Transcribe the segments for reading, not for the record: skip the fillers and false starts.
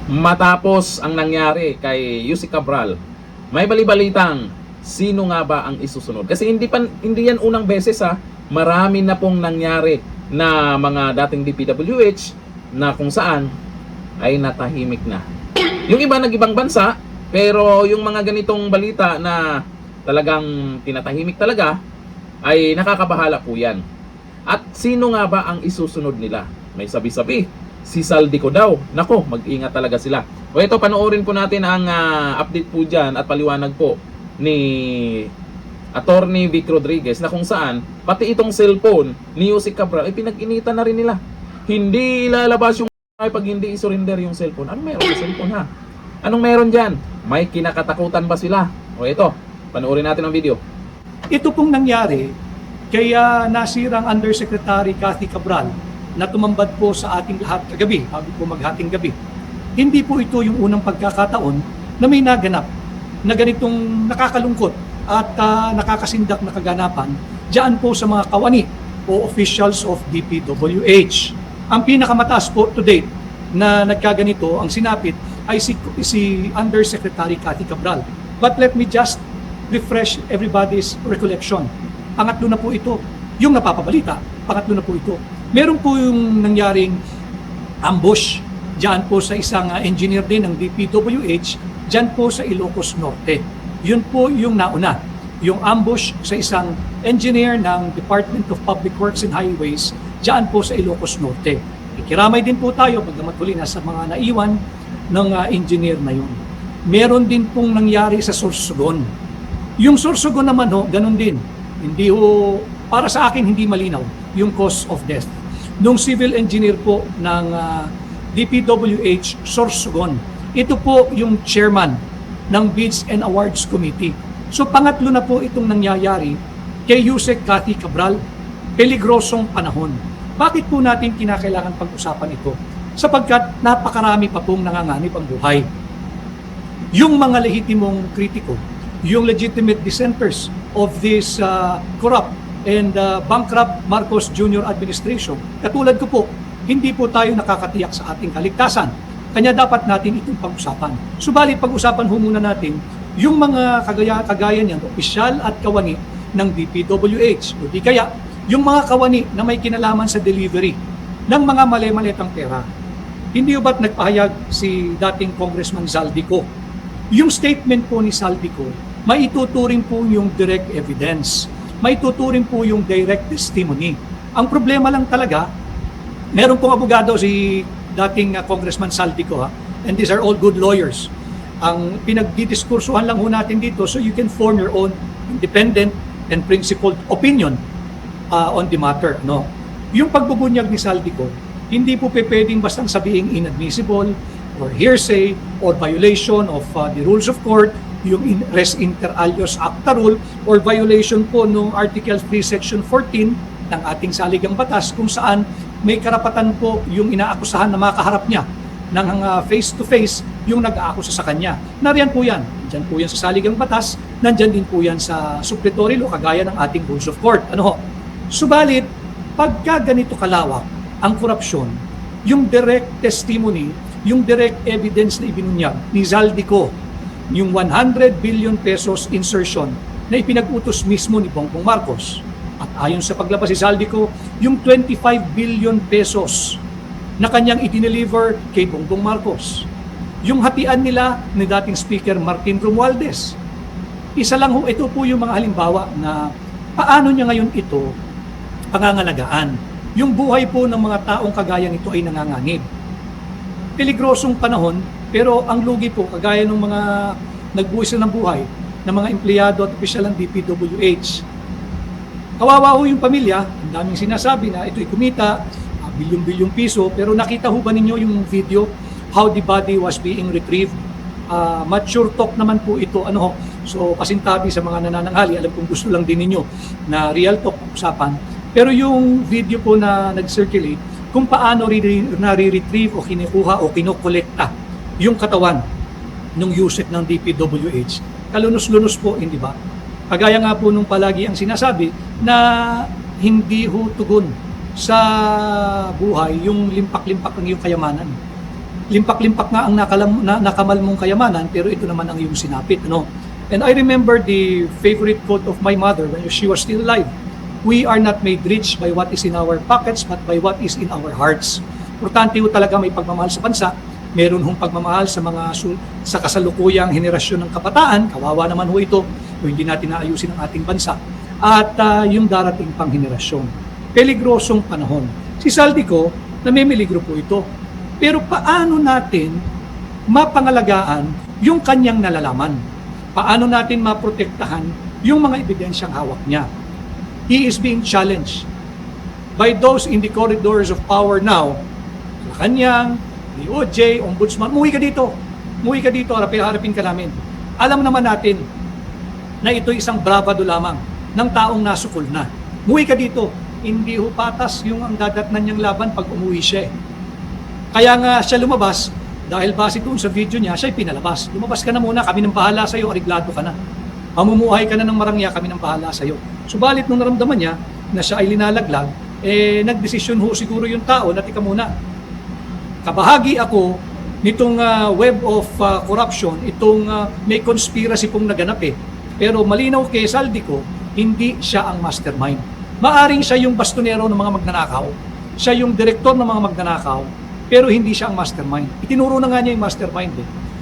Matapos ang nangyari kay Yusek Cabral, may balibalitang sino nga ba ang isusunod? Kasi hindi yan unang beses ha. Marami na pong nangyari na mga dating DPWH na kung saan ay natahimik na. Yung iba nag-ibang bansa, pero yung mga ganitong balita na talagang tinatahimik talaga ay nakakabahala po yan. At sino nga ba ang isusunod nila? May sabi-sabi, si Saldico daw. Nako, mag-ingat talaga sila. O ito, panoorin po natin ang update po dyan at paliwanag po ni Attorney Vic Rodriguez na kung saan pati itong cellphone ni Yusek Cabral ay pinag-initan na rin nila. Hindi ilalabas yung pag hindi isurrender yung cellphone. Ano meron sa cellphone ha? Anong meron dyan? May kinakatakutan ba sila? O ito, panoorin natin ang video. Ito pong nangyari kaya nasirang Undersecretary Cathy Cabral na tumambad po sa ating lahat kagabi, bago po maghating gabi. Hindi po ito yung unang pagkakataon na may naganap na ganitong nakakalungkot at nakakasindak na kaganapan diyan po sa mga kawani o officials of DPWH. Ang pinakamataas po to date na nagkaganito, ang sinapit ay si Undersecretary Cathy Cabral. But let me just refresh everybody's recollection. Pangatlo na po ito, yung napapabalita, pangatlo na po ito. Meron po yung nangyaring ambush diyan po sa isang engineer din ng DPWH, diyan po sa Ilocos Norte. Yun po yung nauna, yung ambush sa isang engineer ng Department of Public Works and Highways diyan po sa Ilocos Norte. Ikiramay din po tayo pagdamat huli na sa mga naiwan ng engineer na yun. Meron din pong nangyari sa Sorsogon. Yung Sorsogon naman ganun din. Hindi para sa akin hindi malinaw yung cause of death. Nung civil engineer po ng DPWH Sorsogon, ito po yung chairman ng Bids and Awards Committee. So pangatlo na po itong nangyayari kay Yusek Cathy Cabral, peligrosong panahon. Bakit po natin kinakailangan pag-usapan ito? Sapagkat napakarami pa pong nanganganib ang buhay. Yung mga lehitimong kritiko, yung legitimate dissenters of this corrupt and bankrupt Marcos Jr. administration, katulad ko po, hindi po tayo nakakatiyak sa ating kaligtasan. Kanya dapat natin itong pag-usapan. Subalit pag-usapan ho muna natin yung mga kagaya niyan, opisyal at kawani ng DPWH. O di kaya, yung mga kawani na may kinalaman sa delivery ng mga mali-malitang pera. Hindi ba't nagpahayag si dating Congressman Saldico? Yung statement po ni Saldico, maituturing po yung direct evidence. Maituturing po yung direct testimony. Ang problema lang talaga, meron pong abogado si dating Congressman Saldico, and these are all good lawyers. Ang pinagdidiskursuhan lang ho natin dito so you can form your own independent and principled opinion on the matter. No? Yung pagbubunyag ni Saldico, hindi po pwedeng bastang sabihin inadmissible or hearsay or violation of the rules of court, yung res inter alios acta rule or violation po ng Article 3 Section 14 ng ating saligang batas kung saan may karapatan po yung inaakusahan na makaharap niya ng face-to-face yung nag-aakusa sa kanya. Nariyan po yan. Nandyan po yan sa saligang batas, nandyan din po yan sa supplementary law kagaya ng ating rules of court. Subalit, pagka ganito kalawak ang korupsyon, yung direct testimony, yung direct evidence na ibinunyag ni Saldico, yung 100 billion pesos insertion na ipinag-utos mismo ni Bongbong Marcos. At ayon sa paglabas ni Saldico, yung 25 billion pesos na kanyang i-deliver kay Bongbong Marcos. Yung hatian nila ni dating Speaker Martin Romualdez. Isa lang ito po yung mga halimbawa na paano niya ngayon ito pangangalagaan. Yung buhay po ng mga taong kagaya nito ay nanganganib. Peligrosong panahon, pero ang lugi po, kagaya ng mga nagbuwis ng buhay ng mga empleyado at opisyal ng DPWH. Kawawa ho yung pamilya, ang daming sinasabi na ito'y kumita, bilyong-bilyong piso, pero nakita ho ba ninyo yung video, how the body was being retrieved? Mature talk naman po ito. So pasintabi sa mga nanananghali, alam kong gusto lang din ninyo na real talk usapan. Pero yung video po na nag-circulate, kung paano nare-retrieve o kinukuha o kinokolekta yung katawan ng Yusek ng DPWH, kalunos-lunos po, hindi ba? Kagaya nga po nung palagi ang sinasabi na hindi ho tugon sa buhay yung limpak-limpak ng iyong kayamanan. limpak-limpak nga ang nakamal mong kayamanan, pero ito naman ang iyong sinapit. Ano? And I remember the favorite quote of my mother when she was still alive. We are not made rich by what is in our pockets, but by what is in our hearts. Importante ho talaga may pagmamahal sa bansa. Meron hong pagmamahal sa sa kasalukuyang henerasyon ng kabataan. Kawawa naman ho ito kung hindi natin naayusin ang ating bansa. At yung darating pang henerasyon. Peligrosong panahon. Si Saldico, namimiligro po ito. Pero paano natin mapangalagaan yung kanyang nalalaman? Paano natin maprotektahan yung mga ebidensyang hawak niya? He is being challenged by those in the corridors of power now. Kanyang, DOJ, Ombudsman, umuwi ka dito. Umuwi ka dito, harapin ka namin. Alam naman natin na ito isang bravado lamang ng taong nasukol na. Umuwi ka dito. Hindi ho patas yung ang dadatnan niyang laban pag umuwi siya. Kaya nga siya lumabas, dahil base doon sa video niya, siya pinalabas. Lumabas ka na muna, kami nang bahala sa'yo, ariglado ka na. Mamumuhay ka na ng marangya, kami nang bahala sa'yo. Subalit nung naramdaman niya na siya ay linalaglag, nagdesisyon ho siguro yung tao na tika muna. Kabahagi ako nitong web of corruption, itong may conspiracy pong naganap Pero malinaw kay Saldico, hindi siya ang mastermind. Maaring siya yung bastonero ng mga magnanakaw, siya yung direktor ng mga magnanakaw, pero hindi siya ang mastermind. Itinuro na nga niya yung mastermind.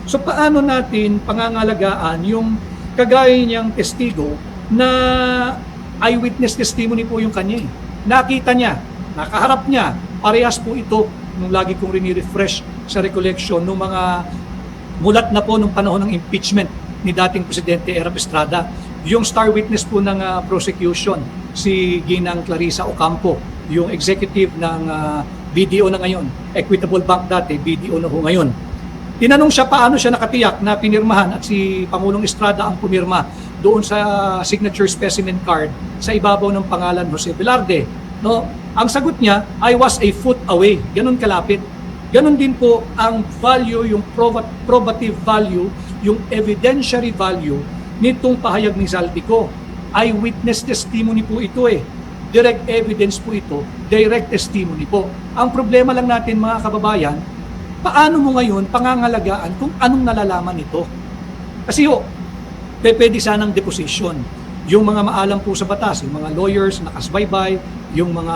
So paano natin pangangalagaan yung kagaya niyang testigo na eyewitness testimony po yung kanya. Nakita niya, nakaharap niya, parehas po ito nung lagi kong rini-refresh sa recollection nung mga mulat na po nung panahon ng impeachment ni dating Presidente Erap Estrada. Yung star witness po ng prosecution, si Ginang Clarissa Ocampo, yung executive ng BDO na ngayon, Equitable Bank dati, BDO na ho ngayon. Tinanong siya paano siya nakatiyak na pinirmahan at si Pangulong Estrada ang pumirma doon sa signature specimen card sa ibabaw ng pangalan Jose Velarde. No? Ang sagot niya, I was a foot away. Ganon kalapit. Ganon din po ang value, yung probative value, yung evidentiary value nitong pahayag ni Saldico. Eyewitness testimony po ito Direct evidence po ito, direct testimony po. Ang problema lang natin mga kababayan, paano mo ngayon pangangalagaan kung anong nalalaman ito? Kasi pwede sanang deposition. Yung mga maalam po sa batas, yung mga lawyers, nakasbaybay, yung mga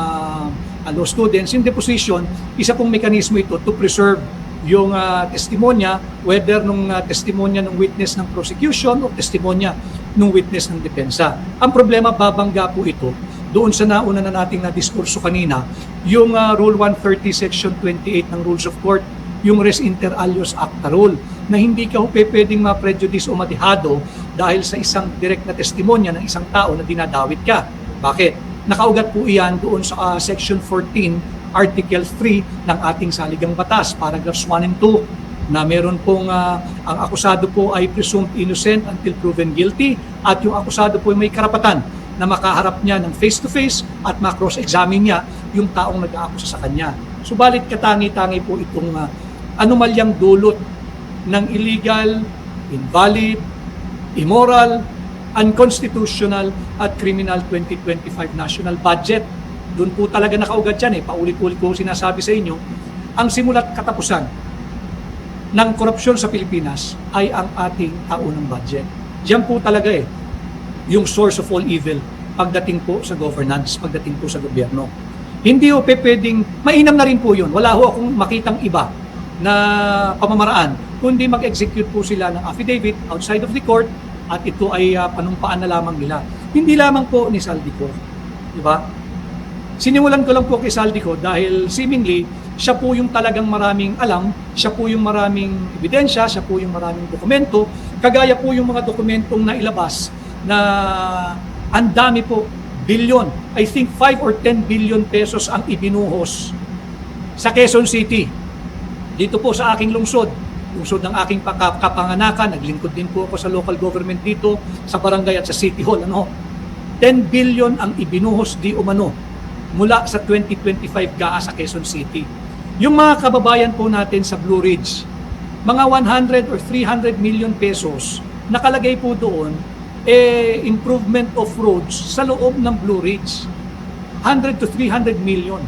law students, yung deposition, isa pong mekanismo ito to preserve yung testimonya, whether nung testimonya ng witness ng prosecution o testimonya ng witness ng depensa. Ang problema, babangga po ito doon sa nauna na nating na-diskurso kanina, yung Rule 130 Section 28 ng Rules of Court, yung Res Inter Alios Acta Rule, na hindi ka pwedeng ma-prejudice o matihado dahil sa isang direct na testimonya ng isang tao na dinadawit ka. Bakit? Nakaugat po iyan doon sa Section 14, Article 3 ng ating saligang batas, paragraphs 1 and 2, na meron pong ang akusado po ay presumed innocent until proven guilty at yung akusado po ay may karapatan na makaharap niya ng face-to-face at ma-cross-examine niya yung taong nag-aakusa sa kanya. Subalit katangi-tangi po itong anomalyang dulot ng illegal, invalid, immoral, unconstitutional at criminal 2025 national budget. Doon po talaga nakaugat yan Paulit-ulit ko sinasabi sa inyo, ang simulat katapusan ng korupsyon sa Pilipinas ay ang ating taunang budget. Diyan po talaga yung source of all evil pagdating po sa governance, pagdating po sa gobyerno. Hindi pwedeng, mainam na rin po yun. Wala akong makitang iba na pamamaraan, kundi mag-execute po sila ng affidavit outside of the court at ito ay panumpaan na lamang nila. Hindi lamang po ni Saldico. Diba? Sinimulan ko lang po kay Saldico dahil seemingly, siya po yung talagang maraming alam, siya po yung maraming ebidensya, siya po yung maraming dokumento, kagaya po yung mga dokumentong nailabas na ang dami po, bilyon, I think 5 or 10 billion pesos ang ibinuhos sa Quezon City. Dito po sa aking lungsod ng aking kapanganakan, naglingkod din po ako sa local government dito, sa barangay at sa City Hall. 10 billion ang ibinuhos di umano mula sa 2025 GAA sa Quezon City. Yung mga kababayan po natin sa Blue Ridge, mga 100 or 300 million pesos, nakalagay po doon improvement of roads sa loob ng Blue Ridge. 100 to 300 million.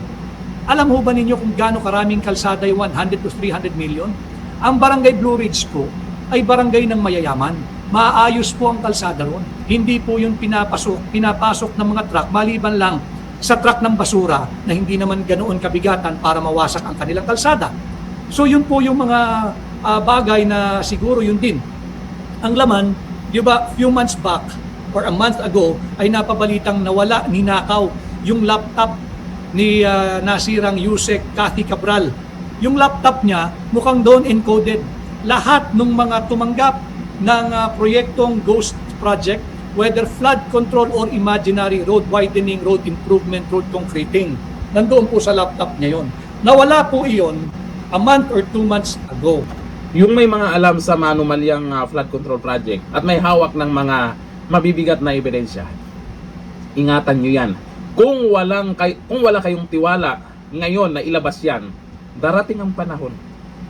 Alam ho ba ninyo kung gaano karaming kalsada yung 100 to 300 million? Ang Barangay Blue Ridge po ay barangay ng mayayaman. Maayos po ang kalsada ron. Hindi po yung pinapasok ng mga truck, maliban lang sa truck ng basura na hindi naman ganoon kabigatan para mawasak ang kanilang kalsada. So yun po yung mga bagay na siguro yun din. Ang laman, di ba, few months back or a month ago ay napabalitang nawala, ninakaw yung laptop ni nasirang Yusek Cathy Cabral. Yung laptop niya mukhang doon encoded lahat ng mga tumanggap ng proyektong Ghost Project, whether flood control or imaginary road widening, road improvement, road concreting. Nandoon po sa laptop niya yon. Nawala po iyon a month or 2 months ago. Yung may mga alam sa manumalyang flood control project at may hawak ng mga mabibigat na ebidensya, ingatan nyo yan. Kung wala kayong tiwala ngayon na ilabas yan, darating ang panahon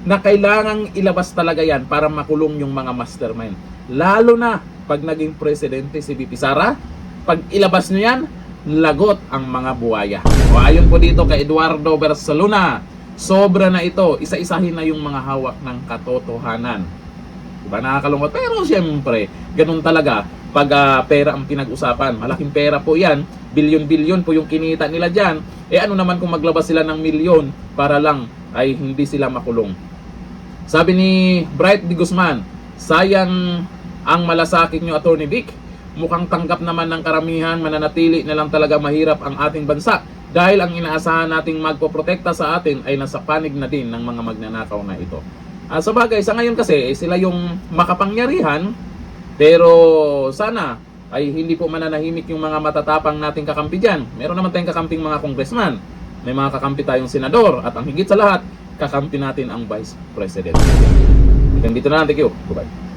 na kailangang ilabas talaga yan para makulong yung mga mastermind. Lalo na pag naging presidente si VP Sara, pag ilabas nyo yan, lagot ang mga buwaya. O ayon po dito kay Eduardo Barcelona, sobra na ito, isa-isahin na yung mga hawak ng katotohanan. Diba, nakakalungkot? Pero siyempre, ganun talaga pag pera ang pinag-usapan. Malaking pera po yan, bilyon-bilyon po yung kinita nila dyan. Ano naman kung maglabas sila ng milyon para lang ay hindi sila makulong. Sabi ni Bright D. Guzman, sayang ang malasakit nyo, Attorney Vic. Mukhang tanggap naman ng karamihan, mananatili na lang talaga mahirap ang ating bansa dahil ang inaasahan nating magpoprotekta sa atin ay nasa panig na din ng mga magnanakaw na ito. Sa bagay, sa ngayon kasi, sila yung makapangyarihan, pero sana ay hindi po mananahimik yung mga matatapang nating kakampi dyan. Meron naman tayong kakamping mga congressman, may mga kakampi tayong senador, at ang higit sa lahat, kakampi natin ang Vice President. Hanggang dito na lang. Thank you. Goodbye.